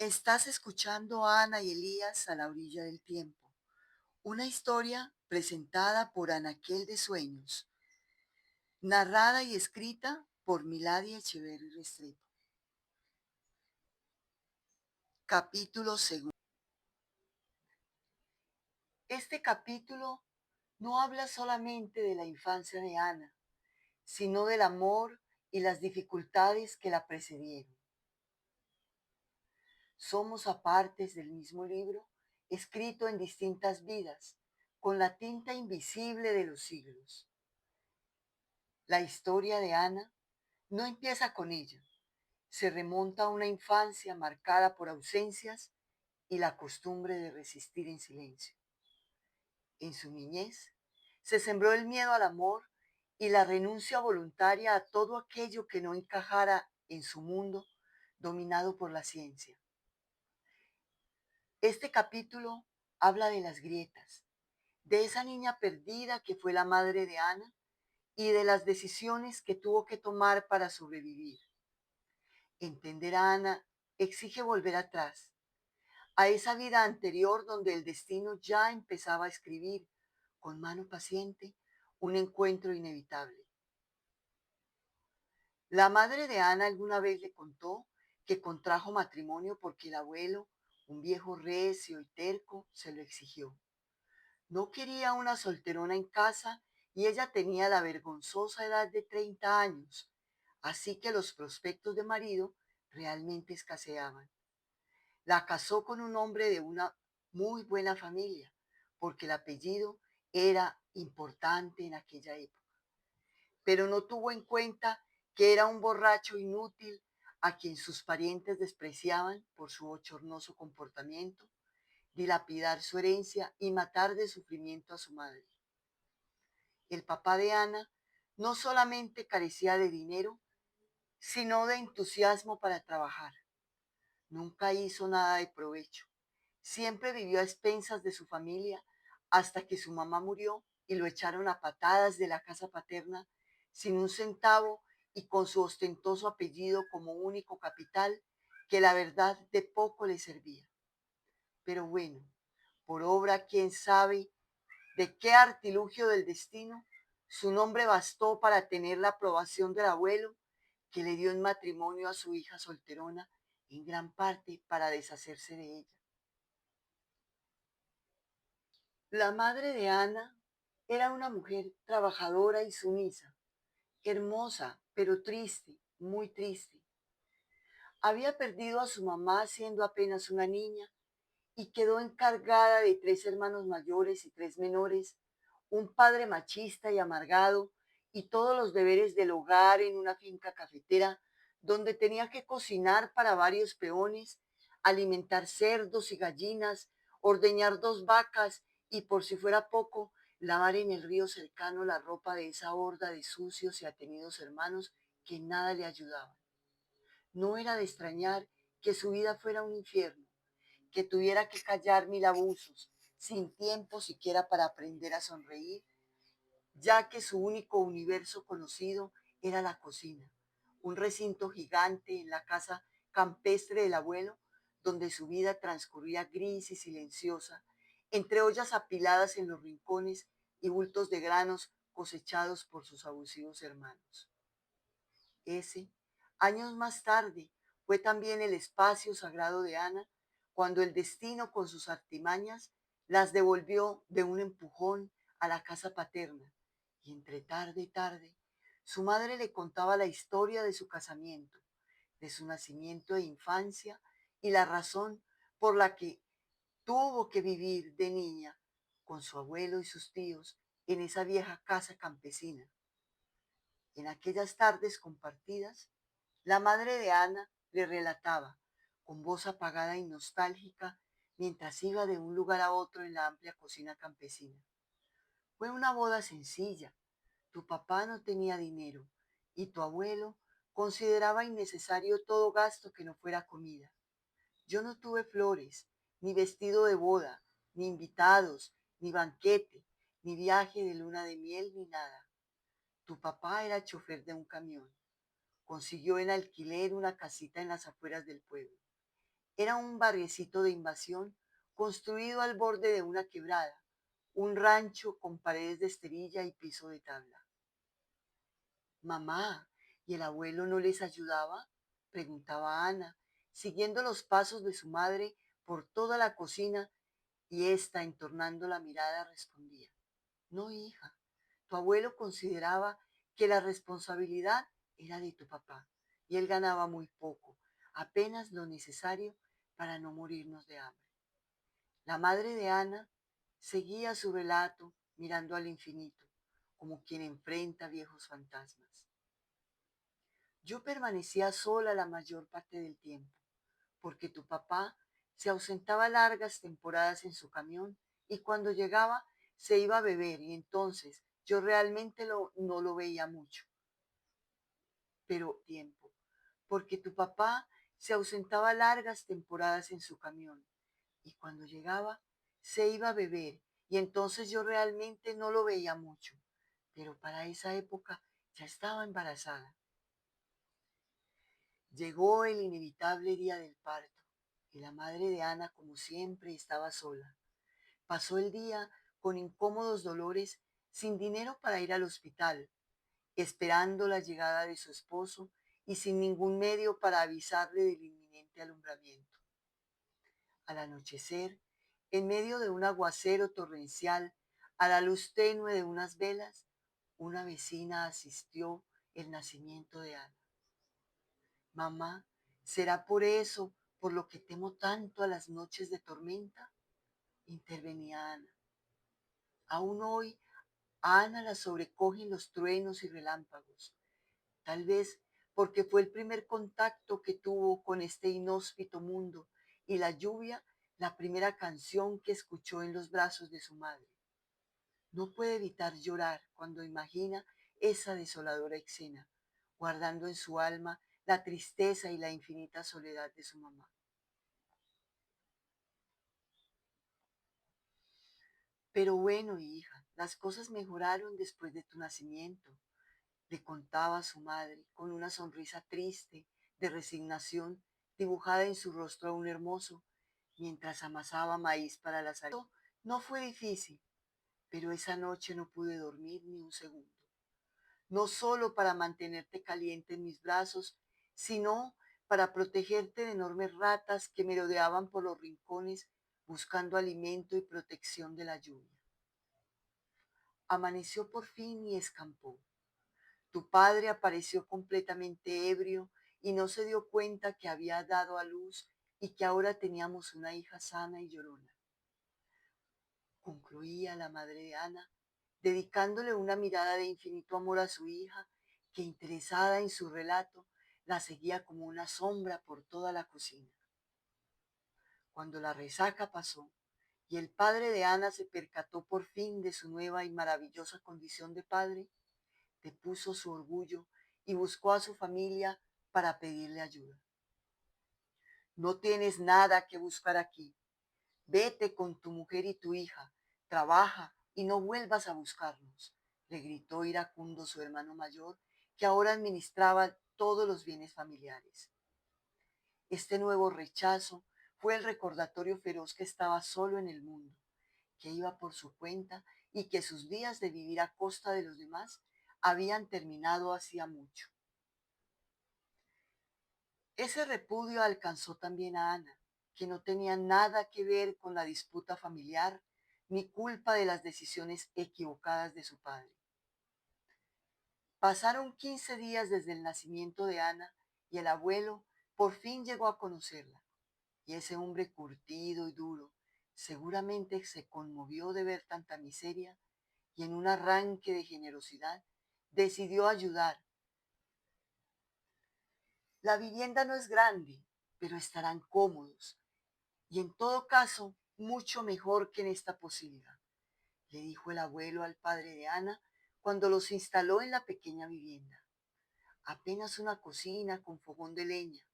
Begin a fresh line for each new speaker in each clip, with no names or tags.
Estás escuchando a Ana y Elías a la orilla del tiempo, una historia presentada por Anaquel de Sueños, narrada y escrita por Milady Echeverry Restrepo. Capítulo segundo. Este capítulo no habla solamente de la infancia de Ana, sino del amor y las dificultades que la precedieron. Somos apartes del mismo libro, escrito en distintas vidas, con la tinta invisible de los siglos. La historia de Ana no empieza con ella, se remonta a una infancia marcada por ausencias y la costumbre de resistir en silencio. En su niñez se sembró el miedo al amor y la renuncia voluntaria a todo aquello que no encajara en su mundo dominado por la ciencia. Este capítulo habla de las grietas, de esa niña perdida que fue la madre de Ana y de las decisiones que tuvo que tomar para sobrevivir. Entender a Ana exige volver atrás, a esa vida anterior donde el destino ya empezaba a escribir, con mano paciente, un encuentro inevitable. La madre de Ana alguna vez le contó que contrajo matrimonio porque el abuelo, un viejo recio y terco, se lo exigió. No quería una solterona en casa y ella tenía la vergonzosa edad de 30 años, así que los prospectos de marido realmente escaseaban. La casó con un hombre de una muy buena familia, porque el apellido era importante en aquella época. Pero no tuvo en cuenta que era un borracho inútil a quien sus parientes despreciaban por su bochornoso comportamiento, dilapidar su herencia y matar de sufrimiento a su madre. El papá de Ana no solamente carecía de dinero, sino de entusiasmo para trabajar. Nunca hizo nada de provecho. Siempre vivió a expensas de su familia hasta que su mamá murió y lo echaron a patadas de la casa paterna sin un centavo y con su ostentoso apellido como único capital, que la verdad de poco le servía. Pero bueno, por obra quién sabe de qué artilugio del destino, su nombre bastó para tener la aprobación del abuelo, que le dio en matrimonio a su hija solterona, en gran parte para deshacerse de ella. La madre de Ana era una mujer trabajadora y sumisa, hermosa, pero triste, muy triste. Había perdido a su mamá siendo apenas una niña y quedó encargada de 3 hermanos mayores y 3 menores, un padre machista y amargado, y todos los deberes del hogar en una finca cafetera donde tenía que cocinar para varios peones, alimentar cerdos y gallinas, ordeñar 2 vacas y, por si fuera poco, lavar en el río cercano la ropa de esa horda de sucios y atenidos hermanos que en nada le ayudaban. No era de extrañar que su vida fuera un infierno, que tuviera que callar 1000 abusos, sin tiempo siquiera para aprender a sonreír, ya que su único universo conocido era la cocina, un recinto gigante en la casa campestre del abuelo, donde su vida transcurría gris y silenciosa, entre ollas apiladas en los rincones y bultos de granos cosechados por sus abusivos hermanos. Ese, años más tarde, fue también el espacio sagrado de Ana, cuando el destino con sus artimañas las devolvió de un empujón a la casa paterna, y entre tarde y tarde, su madre le contaba la historia de su casamiento, de su nacimiento e infancia y la razón por la que tuvo que vivir de niña con su abuelo y sus tíos en esa vieja casa campesina. En aquellas tardes compartidas, la madre de Ana le relataba, con voz apagada y nostálgica, mientras iba de un lugar a otro en la amplia cocina campesina. Fue una boda sencilla. Tu papá no tenía dinero y tu abuelo consideraba innecesario todo gasto que no fuera comida. Yo no tuve flores, ni vestido de boda, ni invitados, ni banquete, ni viaje de luna de miel, ni nada. Tu papá era chofer de un camión. Consiguió en alquiler una casita en las afueras del pueblo. Era un barriecito de invasión construido al borde de una quebrada, un rancho con paredes de esterilla y piso de tabla. Mamá, ¿y el abuelo no les ayudaba? Preguntaba Ana, siguiendo los pasos de su madre por toda la cocina, y ésta, entornando la mirada, respondía: No, hija, tu abuelo consideraba que la responsabilidad era de tu papá, y él ganaba muy poco, apenas lo necesario para no morirnos de hambre. La madre de Ana seguía su relato mirando al infinito, como quien enfrenta viejos fantasmas. Yo permanecía sola la mayor parte del tiempo, porque tu papá se ausentaba largas temporadas en su camión y cuando llegaba se iba a beber y entonces yo realmente no lo veía mucho, pero tiempo, porque tu papá se ausentaba largas temporadas en su camión y cuando llegaba se iba a beber y entonces yo realmente no lo veía mucho, pero para esa época ya estaba embarazada. Llegó el inevitable día del parto y la madre de Ana, como siempre, estaba sola. Pasó el día con incómodos dolores, sin dinero para ir al hospital, esperando la llegada de su esposo y sin ningún medio para avisarle del inminente alumbramiento. Al anochecer, en medio de un aguacero torrencial, a la luz tenue de unas velas, una vecina asistió el nacimiento de Ana. Mamá, ¿será por eso por lo que temo tanto a las noches de tormenta? Intervenía Ana. Aún hoy a Ana la sobrecogen los truenos y relámpagos, tal vez porque fue el primer contacto que tuvo con este inhóspito mundo y la lluvia la primera canción que escuchó en los brazos de su madre. No puede evitar llorar cuando imagina esa desoladora escena, guardando en su alma la tristeza y la infinita soledad de su mamá. Pero bueno, hija, las cosas mejoraron después de tu nacimiento, le contaba a su madre con una sonrisa triste de resignación dibujada en su rostro aún hermoso, mientras amasaba maíz para las arepas. No fue difícil, pero esa noche no pude dormir ni un segundo. No solo para mantenerte caliente en mis brazos, sino para protegerte de enormes ratas que merodeaban por los rincones buscando alimento y protección de la lluvia. Amaneció por fin y escampó. Tu padre apareció completamente ebrio y no se dio cuenta que había dado a luz y que ahora teníamos una hija sana y llorona. Concluía la madre de Ana, dedicándole una mirada de infinito amor a su hija, que interesada en su relato, la seguía como una sombra por toda la cocina. Cuando la resaca pasó y el padre de Ana se percató por fin de su nueva y maravillosa condición de padre, depuso su orgullo y buscó a su familia para pedirle ayuda. No tienes nada que buscar aquí. Vete con tu mujer y tu hija, trabaja y no vuelvas a buscarnos, le gritó iracundo su hermano mayor, que ahora administraba todos los bienes familiares. Este nuevo rechazo fue el recordatorio feroz que estaba solo en el mundo, que iba por su cuenta y que sus días de vivir a costa de los demás habían terminado hacía mucho. Ese repudio alcanzó también a Ana, que no tenía nada que ver con la disputa familiar ni culpa de las decisiones equivocadas de su padre. Pasaron 15 días desde el nacimiento de Ana y el abuelo por fin llegó a conocerla. Y ese hombre curtido y duro seguramente se conmovió de ver tanta miseria y en un arranque de generosidad decidió ayudar. La vivienda no es grande, pero estarán cómodos y en todo caso mucho mejor que en esta posibilidad, le dijo el abuelo al padre de Ana cuando los instaló en la pequeña vivienda. Apenas una cocina con fogón de leña,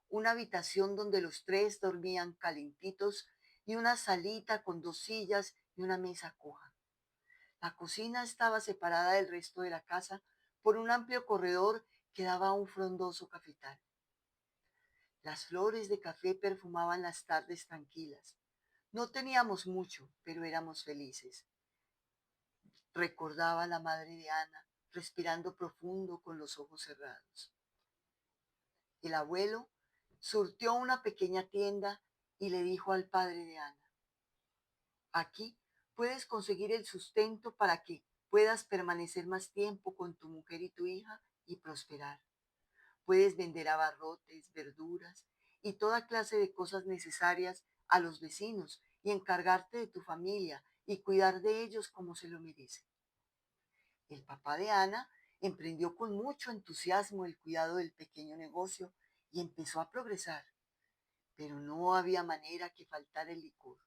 una habitación donde los tres dormían calentitos y una salita con 2 sillas y una mesa coja. La cocina estaba separada del resto de la casa por un amplio corredor que daba a un frondoso cafetal. Las flores de café perfumaban las tardes tranquilas. No teníamos mucho, pero éramos felices. Recordaba la madre de Ana, respirando profundo con los ojos cerrados. El abuelo surtió una pequeña tienda y le dijo al padre de Ana: aquí puedes conseguir el sustento para que puedas permanecer más tiempo con tu mujer y tu hija y prosperar. Puedes vender abarrotes, verduras y toda clase de cosas necesarias a los vecinos y encargarte de tu familia y cuidar de ellos como se lo merecen. El papá de Ana emprendió con mucho entusiasmo el cuidado del pequeño negocio y empezó a progresar, pero no había manera que faltara el licor.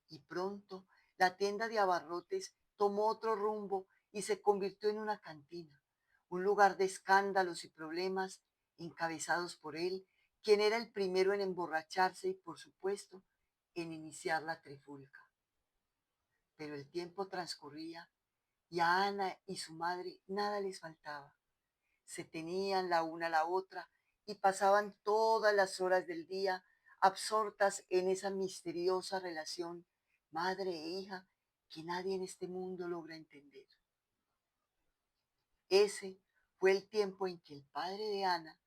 Y pronto la tienda de abarrotes tomó otro rumbo y se convirtió en una cantina, un lugar de escándalos y problemas encabezados por él, quien era el primero en emborracharse y, por supuesto, en iniciar la trifulca. Pero el tiempo transcurría y a Ana y su madre nada les faltaba. Se tenían la una a la otra y pasaban todas las horas del día absortas en esa misteriosa relación madre e hija que nadie en este mundo logra entender. Ese fue el tiempo en que el padre de Ana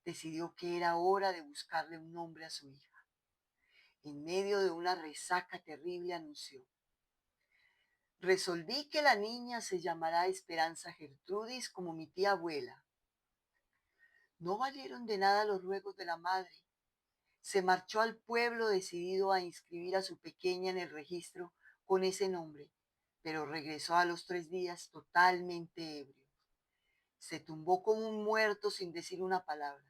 decidió que era hora de buscarle un nombre a su hija. En medio de una resaca terrible anunció: resolví que la niña se llamará Esperanza Gertrudis como mi tía abuela. No valieron de nada los ruegos de la madre. Se marchó al pueblo decidido a inscribir a su pequeña en el registro con ese nombre, pero regresó a los 3 días totalmente ebrio. Se tumbó como un muerto sin decir una palabra.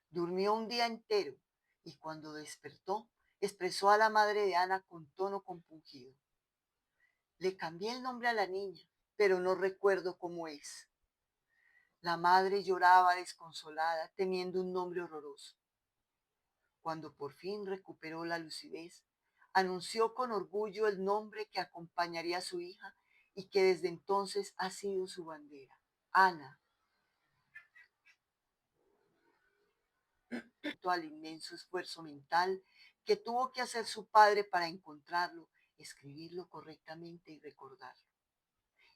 Durmió un día entero y cuando despertó expresó a la madre de Ana con tono compungido: le cambié el nombre a la niña, pero no recuerdo cómo es. La madre lloraba desconsolada, temiendo un nombre horroroso. Cuando por fin recuperó la lucidez, anunció con orgullo el nombre que acompañaría a su hija y que desde entonces ha sido su bandera: Ana. Al inmenso esfuerzo mental que tuvo que hacer su padre para encontrarlo, escribirlo correctamente y recordarlo.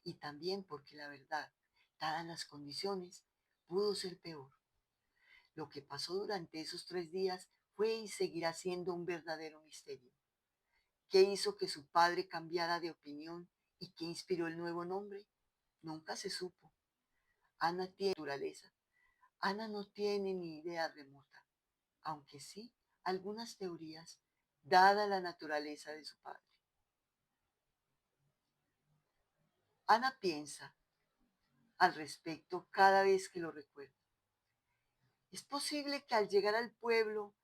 Y también porque la verdad, dadas las condiciones, pudo ser peor. Lo que pasó durante esos 3 días fue y seguirá siendo un verdadero misterio. ¿Qué hizo que su padre cambiara de opinión y qué inspiró el nuevo nombre? Nunca se supo. Ana tiene naturaleza. Ana no tiene ni idea remota, aunque sí algunas teorías, dada la naturaleza de su padre. Ana piensa al respecto cada vez que lo recuerda. Es posible que al llegar al pueblo,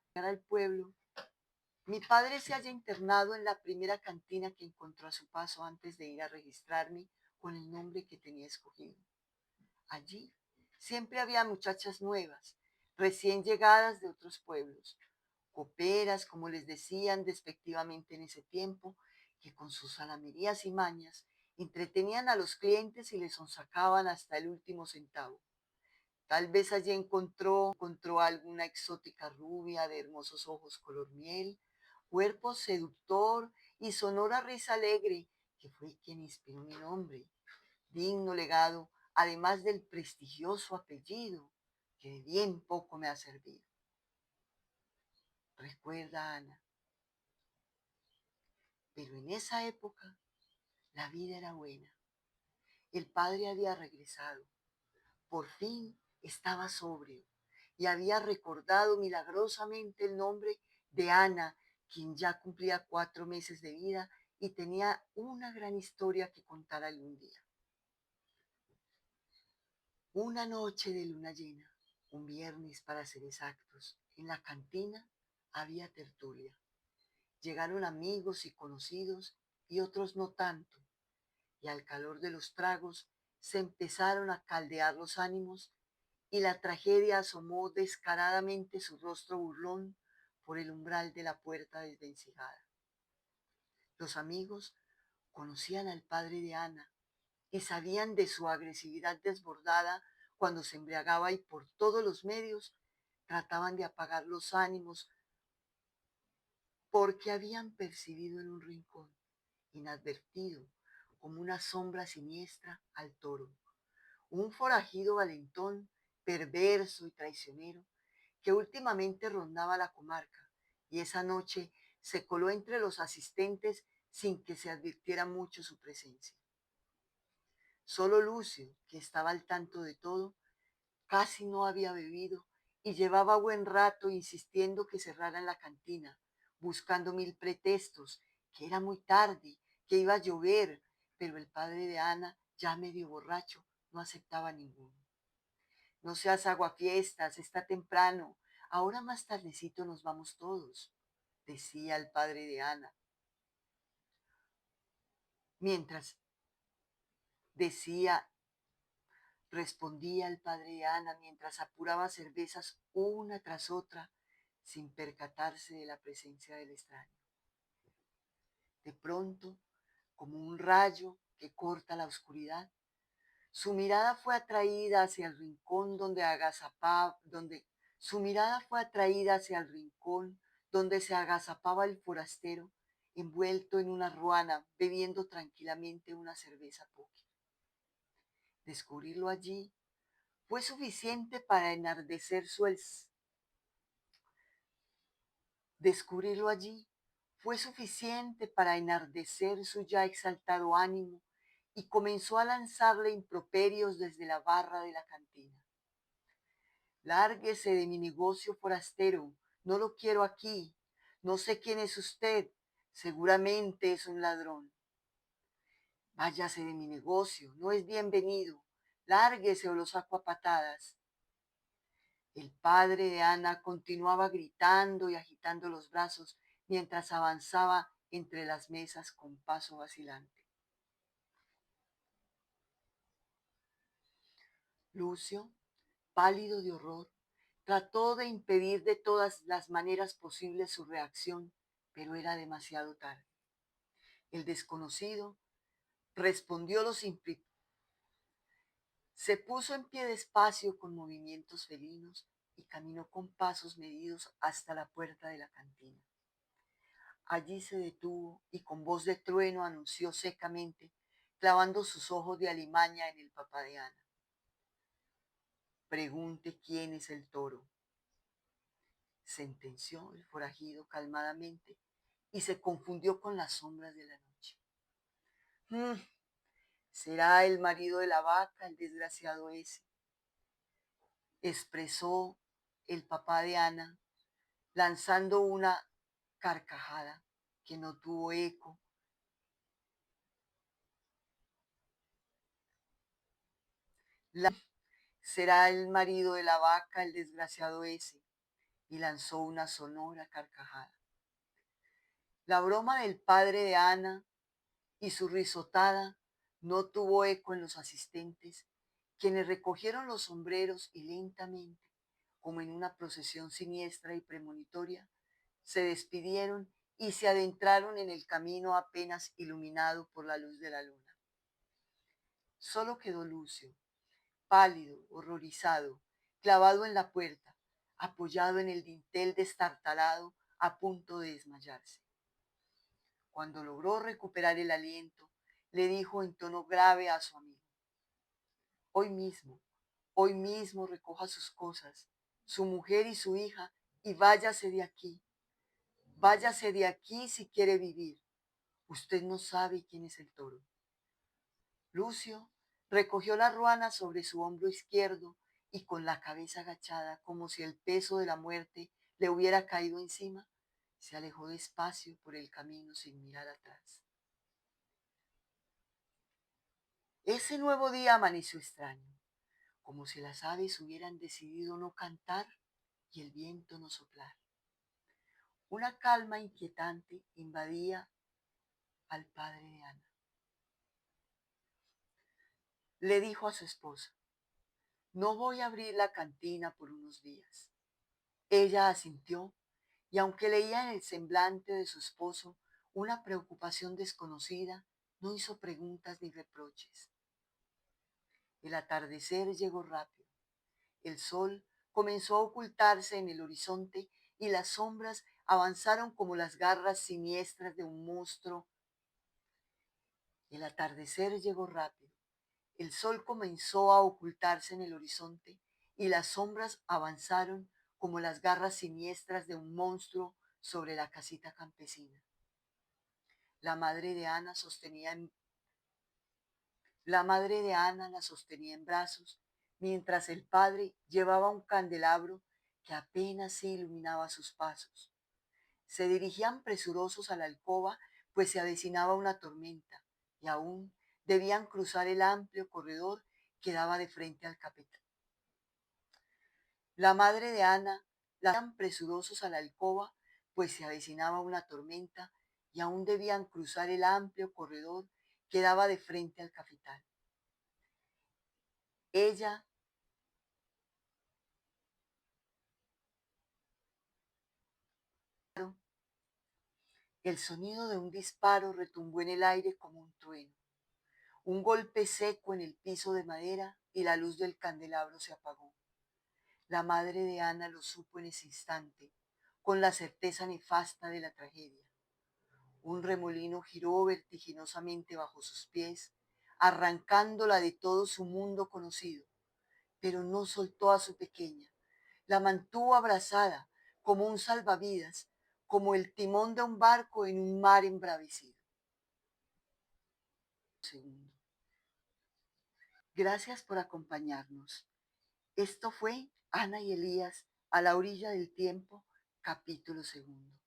mi padre se haya internado en la primera cantina que encontró a su paso antes de ir a registrarme con el nombre que tenía escogido. Allí siempre había muchachas nuevas, recién llegadas de otros pueblos, coperas, como les decían despectivamente en ese tiempo, que con sus salamerías y mañas entretenían a los clientes y les sonsacaban hasta el último centavo. Tal vez allí encontró alguna exótica rubia de hermosos ojos color miel, cuerpo seductor y sonora risa alegre, que fue quien inspiró mi nombre, digno legado, además del prestigioso apellido, que de bien poco me ha servido. Recuerda, Ana, pero en esa época la vida era buena. El padre había regresado. Por fin estaba sobrio y había recordado milagrosamente el nombre de Ana, quien ya cumplía 4 meses de vida y tenía una gran historia que contar algún día. Una noche de luna llena, un viernes para ser exactos, en la cantina había tertulia. Llegaron amigos y conocidos y otros no tanto, y al calor de los tragos se empezaron a caldear los ánimos y la tragedia asomó descaradamente su rostro burlón por el umbral de la puerta desvencijada. Los amigos conocían al padre de Ana y sabían de su agresividad desbordada cuando se embriagaba y por todos los medios trataban de apagar los ánimos porque habían percibido en un rincón, inadvertido, como una sombra siniestra al toro, un forajido valentón, perverso y traicionero, que últimamente rondaba la comarca y esa noche se coló entre los asistentes sin que se advirtiera mucho su presencia. Solo Lucio, que estaba al tanto de todo, casi no había bebido y llevaba buen rato insistiendo que cerraran la cantina, buscando mil pretextos, que era muy tarde, que iba a llover, pero el padre de Ana, ya medio borracho, no aceptaba ninguno. No seas aguafiestas, está temprano, ahora más tardecito nos vamos todos, decía el padre de Ana, mientras decía, respondía el padre de Ana mientras apuraba cervezas una tras otra sin percatarse de la presencia del extraño. De pronto, como un rayo que corta la oscuridad, su mirada fue atraída hacia el rincón su mirada fue atraída hacia el rincón donde se agazapaba el forastero, envuelto en una ruana, bebiendo tranquilamente una cerveza póker. Descubrirlo allí fue suficiente para enardecer Descubrirlo allí fue suficiente para enardecer su ya exaltado ánimo y comenzó a lanzarle improperios desde la barra de la cantina. Lárguese de mi negocio, forastero, no lo quiero aquí, no sé quién es usted, seguramente es un ladrón. Váyase de mi negocio, no es bienvenido, lárguese o lo saco a patadas. El padre de Ana continuaba gritando y agitando los brazos mientras avanzaba entre las mesas con paso vacilante. Lucio, pálido de horror, trató de impedir de todas las maneras posibles su reacción, pero era demasiado tarde. El desconocido respondió los implicados. Se puso en pie despacio con movimientos felinos y caminó con pasos medidos hasta la puerta de la cantina. Allí se detuvo y con voz de trueno anunció secamente, clavando sus ojos de alimaña en el papá de Ana. Pregunte quién es el toro, sentenció el forajido calmadamente y se confundió con las sombras de la noche. Será el marido de la vaca, el desgraciado ese, expresó el papá de Ana, lanzando una carcajada que no tuvo eco. Será el marido de la vaca, el desgraciado ese, y lanzó una sonora carcajada. La broma del padre de Ana y su risotada no tuvo eco en los asistentes, quienes recogieron los sombreros y lentamente, como en una procesión siniestra y premonitoria, se despidieron y se adentraron en el camino apenas iluminado por la luz de la luna. Solo quedó Lucio, pálido, horrorizado, clavado en la puerta, apoyado en el dintel destartalado, a punto de desmayarse. Cuando logró recuperar el aliento, le dijo en tono grave a su amigo: hoy mismo recoja sus cosas, su mujer y su hija, y váyase de aquí. Váyase de aquí si quiere vivir. Usted no sabe quién es el toro. Lucio recogió la ruana sobre su hombro izquierdo y con la cabeza agachada, como si el peso de la muerte le hubiera caído encima, se alejó despacio por el camino sin mirar atrás. Ese nuevo día amaneció extraño, como si las aves hubieran decidido no cantar y el viento no soplar. Una calma inquietante invadía al padre de Ana. Le dijo a su esposa: no voy a abrir la cantina por unos días. Ella asintió y aunque leía en el semblante de su esposo una preocupación desconocida, no hizo preguntas ni reproches. El atardecer llegó rápido. El sol comenzó a ocultarse en el horizonte y las sombras avanzaron como las garras siniestras de un monstruo. El atardecer llegó rápido. El sol comenzó a ocultarse en el horizonte y las sombras avanzaron como las garras siniestras de un monstruo sobre la casita campesina. La madre de Ana la madre de Ana la sostenía en brazos, mientras el padre llevaba un candelabro que apenas se iluminaba sus pasos. Se dirigían presurosos a la alcoba, pues se avecinaba una tormenta, y aún debían cruzar el amplio corredor que daba de frente al capitán. La madre de Ana la iban presurosos a la alcoba, pues se avecinaba una tormenta, y aún debían cruzar el amplio corredor que daba de frente al capitán. Ella, el sonido de un disparo retumbó en el aire como un trueno. Un golpe seco en el piso de madera y la luz del candelabro se apagó. La madre de Ana lo supo en ese instante, con la certeza nefasta de la tragedia. Un remolino giró vertiginosamente bajo sus pies, arrancándola de todo su mundo conocido, pero no soltó a su pequeña. La mantuvo abrazada como un salvavidas, como el timón de un barco en un mar embravecido. Segundo. Gracias por acompañarnos. Esto fue Ana y Elías a la orilla del tiempo, capítulo segundo.